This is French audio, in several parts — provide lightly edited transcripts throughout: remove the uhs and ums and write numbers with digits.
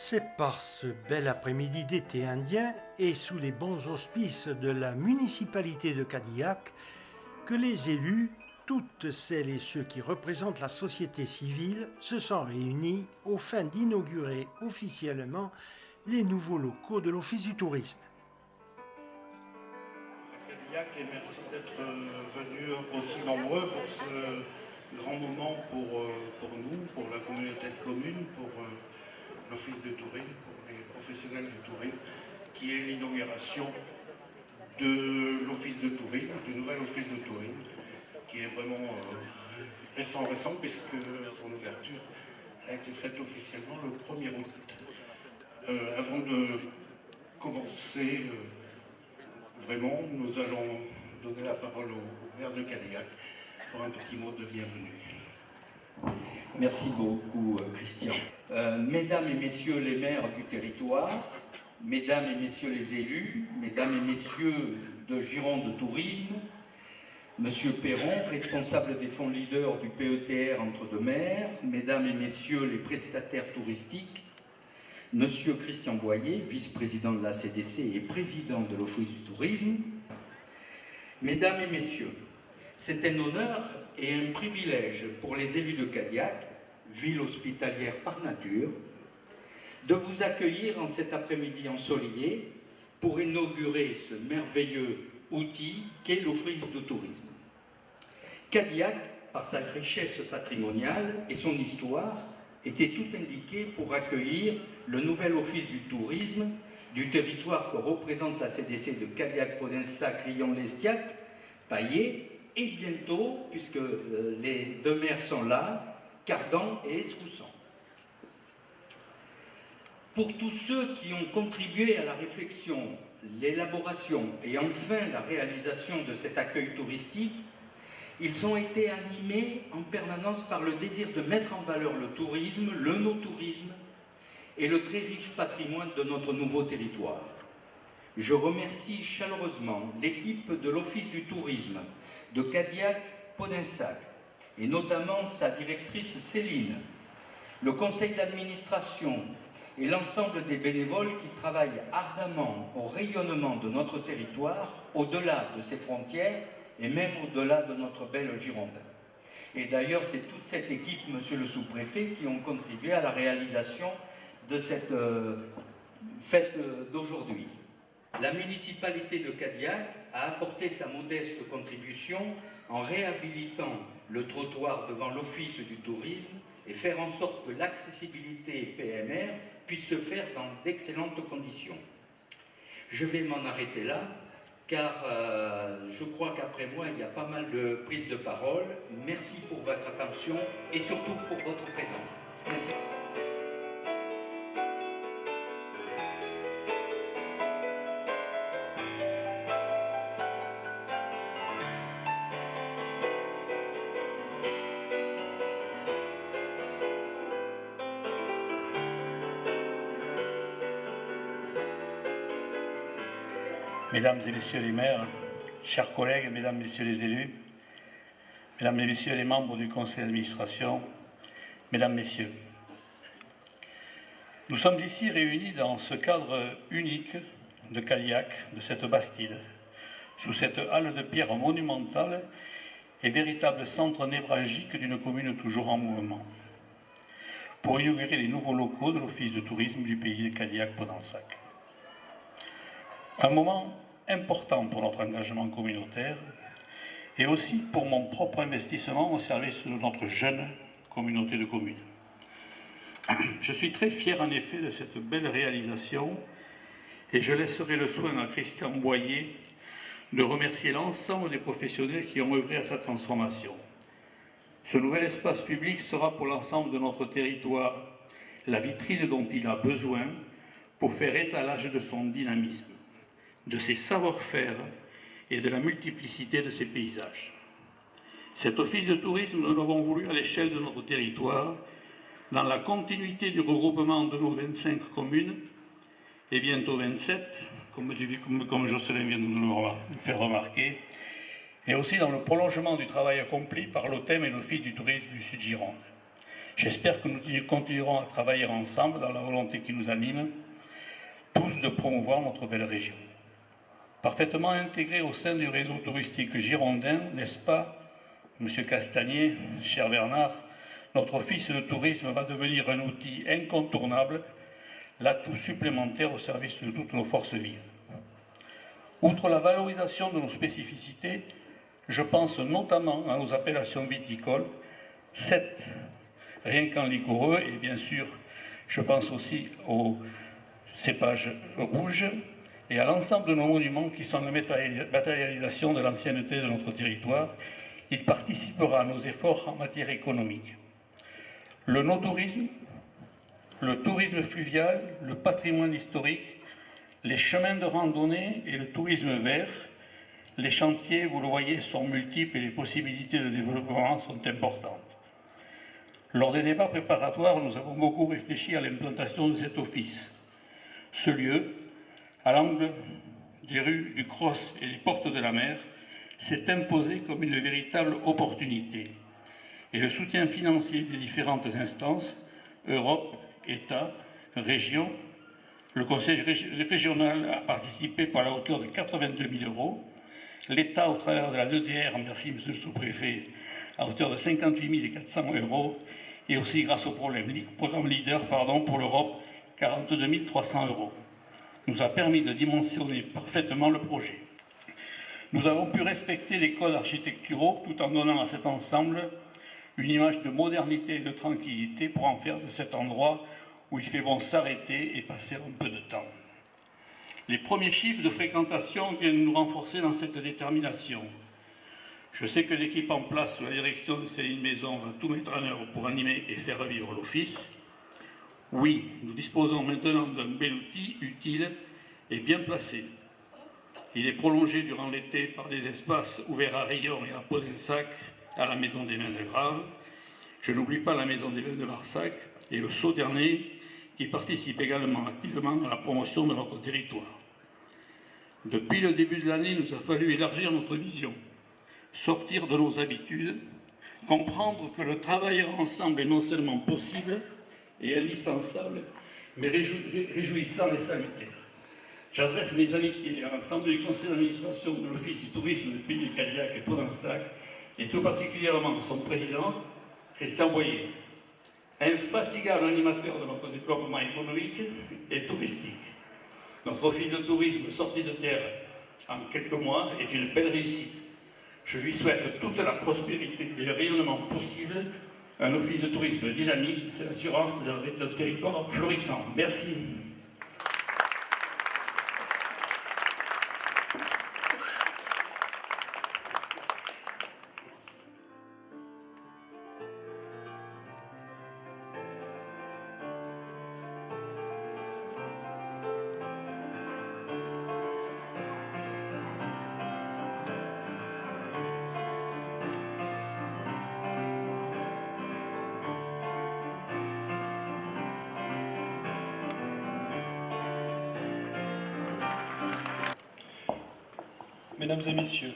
C'est par ce bel après-midi d'été indien et sous les bons auspices de la municipalité de Cadillac que les élus, toutes celles et ceux qui représentent la société civile, se sont réunis aux fins d'inaugurer officiellement les nouveaux locaux de l'Office du tourisme. Cadillac, et merci d'être venus aussi nombreux pour ce grand moment pour nous, pour la communauté de communes, pour l'Office de tourisme, pour les professionnels du tourisme, qui est l'inauguration de l'Office de tourisme, du nouvel Office de tourisme, qui est vraiment récent, puisque son ouverture a été faite officiellement le 1er août. Avant de commencer, vraiment, nous allons donner la parole au maire de Cadillac pour un petit mot de bienvenue. Merci beaucoup, Christian. Mesdames et messieurs les maires du territoire, mesdames et messieurs les élus, mesdames et messieurs de Gironde Tourisme, monsieur Perron, responsable des fonds leaders du PETR Entre-deux-Mers, mesdames et messieurs les prestataires touristiques, monsieur Christian Boyer, vice-président de la CDC et président de l'Office du tourisme, mesdames et messieurs, c'est un honneur et un privilège pour les élus de Cadillac, ville hospitalière par nature, de vous accueillir en cet après-midi ensoleillé pour inaugurer ce merveilleux outil qu'est l'Office de tourisme. Cadillac, par sa richesse patrimoniale et son histoire, était tout indiqué pour accueillir le nouvel Office du tourisme du territoire que représente la CDC de Cadillac-Podinsac, Rion-Lestiac, Paillé, et bientôt, puisque les deux maires sont là, Cardan et Escousson. Pour tous ceux qui ont contribué à la réflexion, l'élaboration et enfin la réalisation de cet accueil touristique, ils ont été animés en permanence par le désir de mettre en valeur le tourisme, le no-tourisme et le très riche patrimoine de notre nouveau territoire. Je remercie chaleureusement l'équipe de l'Office du tourisme de Cadillac-Podinsac et notamment sa directrice Céline, le conseil d'administration et l'ensemble des bénévoles qui travaillent ardemment au rayonnement de notre territoire, au-delà de ses frontières et même au-delà de notre belle Gironde. Et d'ailleurs, c'est toute cette équipe, monsieur le sous-préfet, qui ont contribué à la réalisation de cette fête d'aujourd'hui. La municipalité de Cadillac a apporté sa modeste contribution en réhabilitant le trottoir devant l'Office du tourisme et faire en sorte que l'accessibilité PMR puisse se faire dans d'excellentes conditions. Je vais m'en arrêter là, car je crois qu'après moi, il y a pas mal de prises de parole. Merci pour votre attention et surtout pour votre présence. Merci. Mesdames et messieurs les maires, chers collègues, mesdames, messieurs les élus, mesdames et messieurs les membres du conseil d'administration, mesdames, messieurs, nous sommes ici réunis dans ce cadre unique de Cadillac, de cette Bastide, sous cette halle de pierre monumentale et véritable centre névralgique d'une commune toujours en mouvement, pour inaugurer les nouveaux locaux de l'Office de tourisme du pays de Cadillac-Podinsac. Un moment important pour notre engagement communautaire et aussi pour mon propre investissement au service de notre jeune communauté de communes. Je suis très fier en effet de cette belle réalisation et je laisserai le soin à Christian Boyer de remercier l'ensemble des professionnels qui ont œuvré à sa transformation. Ce nouvel espace public sera pour l'ensemble de notre territoire la vitrine dont il a besoin pour faire étalage de son dynamisme, de ses savoir-faire et de la multiplicité de ses paysages. Cet office de tourisme, nous l'avons voulu à l'échelle de notre territoire, dans la continuité du regroupement de nos 25 communes, et bientôt 27, comme Jocelyn vient de nous le faire remarquer, et aussi dans le prolongement du travail accompli par l'OTEM et l'Office du tourisme du Sud-Gironde. J'espère que nous continuerons à travailler ensemble dans la volonté qui nous anime, tous de promouvoir notre belle région. Parfaitement intégrée au sein du réseau touristique girondin, n'est-ce pas, Monsieur Castagnier, cher Bernard, notre office de tourisme va devenir un outil incontournable, l'atout supplémentaire au service de toutes nos forces vives. Outre la valorisation de nos spécificités, je pense notamment à nos appellations viticoles, 7 rien qu'en liquoreux, et bien sûr, je pense aussi aux cépages rouges et à l'ensemble de nos monuments qui sont la matérialisation de l'ancienneté de notre territoire. Il participera à nos efforts en matière économique. Le no-tourisme, le tourisme fluvial, le patrimoine historique, les chemins de randonnée et le tourisme vert, les chantiers, vous le voyez, sont multiples et les possibilités de développement sont importantes. Lors des débats préparatoires, nous avons beaucoup réfléchi à l'implantation de cet office. Ce lieu, à l'angle des rues du Cros et des Portes de la Mer, s'est imposé comme une véritable opportunité. Et le soutien financier des différentes instances, Europe, État, région, le Conseil régional a participé par la hauteur de 82 000 €, l'État au travers de la DDR, merci Monsieur le sous-préfet, à hauteur de 58 400 €, et aussi grâce au programme LEADER pour l'Europe, 42 300 €. Nous a permis de dimensionner parfaitement le projet. Nous avons pu respecter les codes architecturaux tout en donnant à cet ensemble une image de modernité et de tranquillité pour en faire de cet endroit où il fait bon s'arrêter et passer un peu de temps. Les premiers chiffres de fréquentation viennent nous renforcer dans cette détermination. Je sais que l'équipe en place sous la direction de Céline Maison va tout mettre en œuvre pour animer et faire vivre l'office. Oui, nous disposons maintenant d'un bel outil utile et bien placé. Il est prolongé durant l'été par des espaces ouverts à Riom et à Podensac, à la Maison des Vins de Grave. Je n'oublie pas la Maison des Vins de Marsac et le Sauternay, qui participe également activement à la promotion de notre territoire. Depuis le début de l'année, il nous a fallu élargir notre vision, sortir de nos habitudes, comprendre que le travail ensemble est non seulement possible et indispensable, mais réjouissant et salutaire. J'adresse mes amitiés à l'ensemble du conseil d'administration de l'Office du tourisme du Pays de Cadillac et Podensac, et tout particulièrement son président, Christian Boyer, infatigable animateur de notre développement économique et touristique. Notre office de tourisme sorti de terre en quelques mois est une belle réussite. Je lui souhaite toute la prospérité et le rayonnement possible. Un office de tourisme dynamique, c'est l'assurance d'un territoire florissant. Merci. Mesdames et messieurs,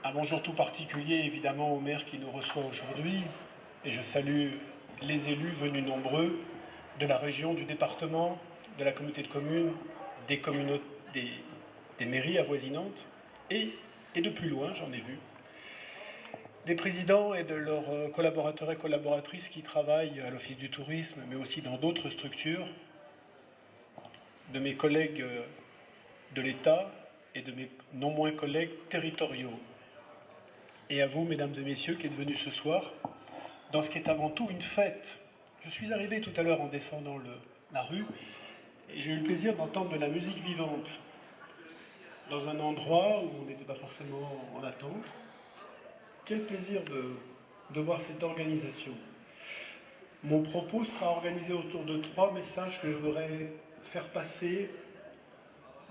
un bonjour tout particulier évidemment au maire qui nous reçoit aujourd'hui, et je salue les élus venus nombreux de la région, du département, de la communauté de communes, des mairies avoisinantes et de plus loin, j'en ai vu, des présidents et de leurs collaborateurs et collaboratrices qui travaillent à l'Office du tourisme, mais aussi dans d'autres structures, de mes collègues de l'État et de mes non moins collègues territoriaux. Et à vous, mesdames et messieurs, qui êtes venus ce soir, dans ce qui est avant tout une fête. Je suis arrivé tout à l'heure en descendant la rue, et j'ai eu le plaisir d'entendre de la musique vivante, dans un endroit où on n'était pas forcément en attente. Quel plaisir de voir cette organisation. Mon propos sera organisé autour de 3 messages que je voudrais faire passer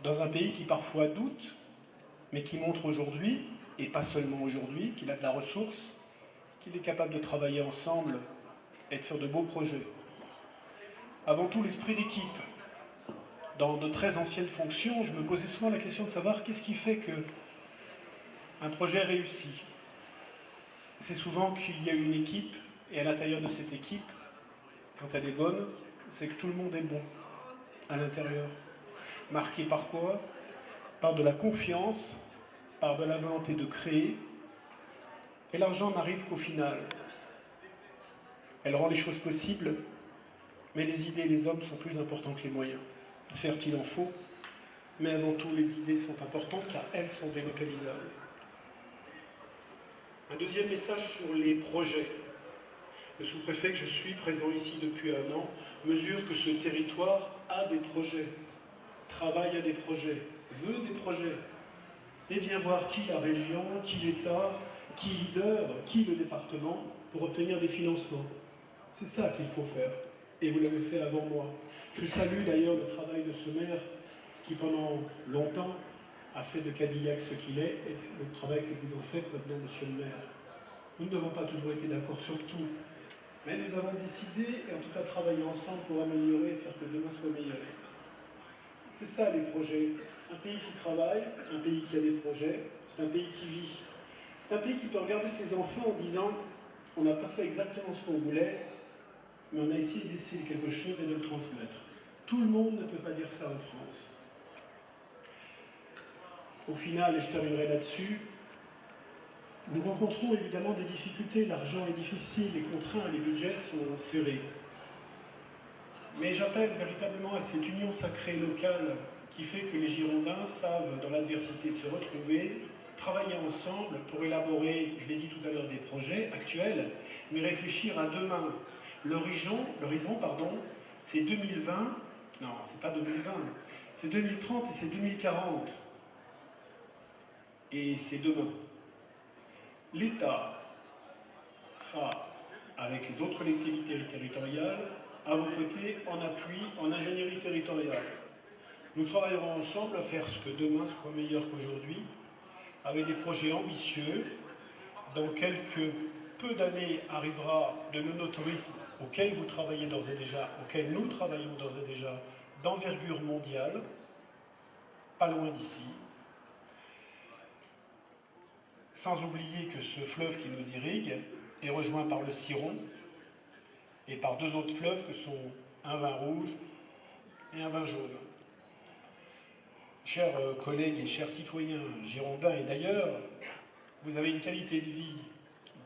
dans un pays qui parfois doute, mais qui montre aujourd'hui, et pas seulement aujourd'hui, qu'il a de la ressource, qu'il est capable de travailler ensemble et de faire de beaux projets. Avant tout, l'esprit d'équipe. Dans de très anciennes fonctions, je me posais souvent la question de savoir qu'est-ce qui fait qu'un projet réussit. C'est souvent qu'il y a une équipe Et à l'intérieur de cette équipe, quand elle est bonne, c'est que tout le monde est bon à l'intérieur. Marqué par quoi? Par de la confiance, par de la volonté de créer. Et l'argent n'arrive qu'au final. Elle rend les choses possibles, mais les idées et les hommes sont plus importants que les moyens. Certes, il en faut, mais avant tout, les idées sont importantes car elles sont délocalisables. Un deuxième message sur les projets. Le sous-préfet que je suis, présent ici depuis 1 an, mesure que ce territoire a des projets, travaille à des projets, veut des projets, et vient voir qui la région, qui l'État, qui leader, qui le département, pour obtenir des financements. C'est ça qu'il faut faire, et vous l'avez fait avant moi. Je salue d'ailleurs le travail de ce maire qui pendant longtemps a fait de Cadillac ce qu'il est, et le travail que vous en faites maintenant, monsieur le maire. Nous n'avons pas toujours été d'accord sur tout, mais nous avons décidé, et en tout cas travaillé ensemble pour améliorer et faire que demain soit meilleur. C'est ça les projets. Un pays qui travaille, un pays qui a des projets, c'est un pays qui vit. C'est un pays qui peut regarder ses enfants en disant « on n'a pas fait exactement ce qu'on voulait, mais on a essayé d'essayer quelque chose et de le transmettre ». Tout le monde ne peut pas dire ça en France. Au final, et je terminerai là-dessus, nous rencontrons évidemment des difficultés. L'argent est difficile, les contraintes, les budgets sont serrés. Mais j'appelle véritablement à cette union sacrée locale qui fait que les Girondins savent, dans l'adversité, se retrouver, travailler ensemble pour élaborer, je l'ai dit tout à l'heure, des projets actuels, mais réfléchir à demain. L'horizon, c'est 2020, non, c'est pas 2020, c'est 2030 et c'est 2040. Et c'est demain. L'État sera, avec les autres collectivités territoriales, à vos côtés, en appui, en ingénierie territoriale. Nous travaillerons ensemble à faire ce que demain soit meilleur qu'aujourd'hui, avec des projets ambitieux. Dans quelques peu d'années arrivera de l'onotourisme auquel vous travaillez d'ores et déjà, auquel nous travaillons d'ores et déjà, d'envergure mondiale, pas loin d'ici. Sans oublier que ce fleuve qui nous irrigue est rejoint par le Ciron et par 2 autres fleuves que sont un vin rouge et un vin jaune. Chers collègues et chers citoyens girondins et d'ailleurs, vous avez une qualité de vie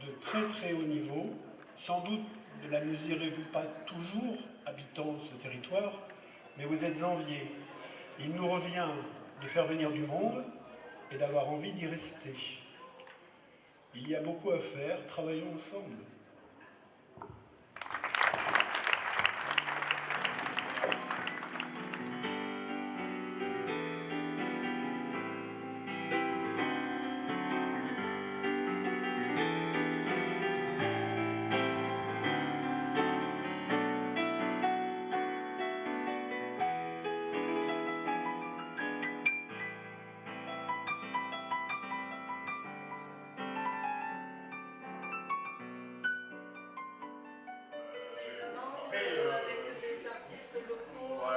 de très très haut niveau. Sans doute ne la mesurez-vous pas toujours, habitant ce territoire, mais vous êtes enviés. Il nous revient de faire venir du monde et d'avoir envie d'y rester. Il y a beaucoup à faire, travaillons ensemble.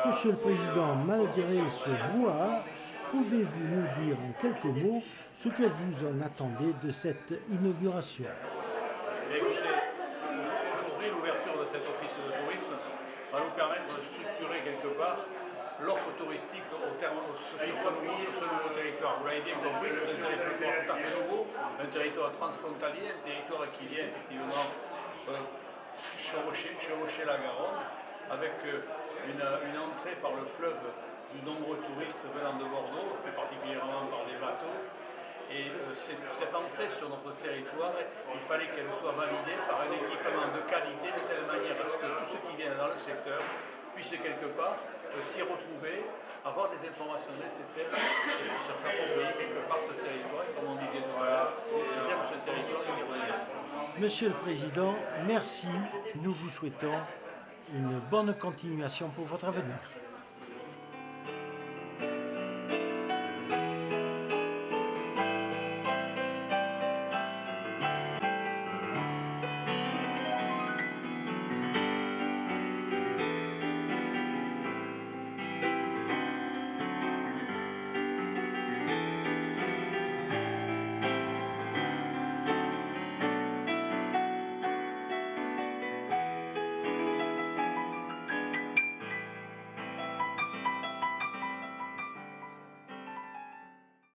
Monsieur le Président, malgré ce brouhaha, pouvez-vous nous dire en quelques mots ce que vous en attendez de cette inauguration? Écoutez, aujourd'hui, l'ouverture de cet office de tourisme va nous permettre de structurer quelque part l'offre touristique sur ce nouveau territoire. Vous l'avez bien compris, c'est un territoire tout à fait nouveau, un territoire transfrontalier, un territoire qui vient effectivement chevaucher la Garonne, avec une entrée par le fleuve de nombreux touristes venant de Bordeaux, plus particulièrement par des bateaux. Et cette entrée sur notre territoire, il fallait qu'elle soit validée par un équipement de qualité, de telle manière à ce que tous ceux qui viennent dans le secteur puissent quelque part s'y retrouver, avoir des informations nécessaires et puissent s'approprier quelque part ce territoire. Et comme on disait tout à l'heure, ils aiment ce territoire, ils y reviennent. Monsieur le Président, merci. Nous vous souhaitons une bonne continuation pour votre avenir.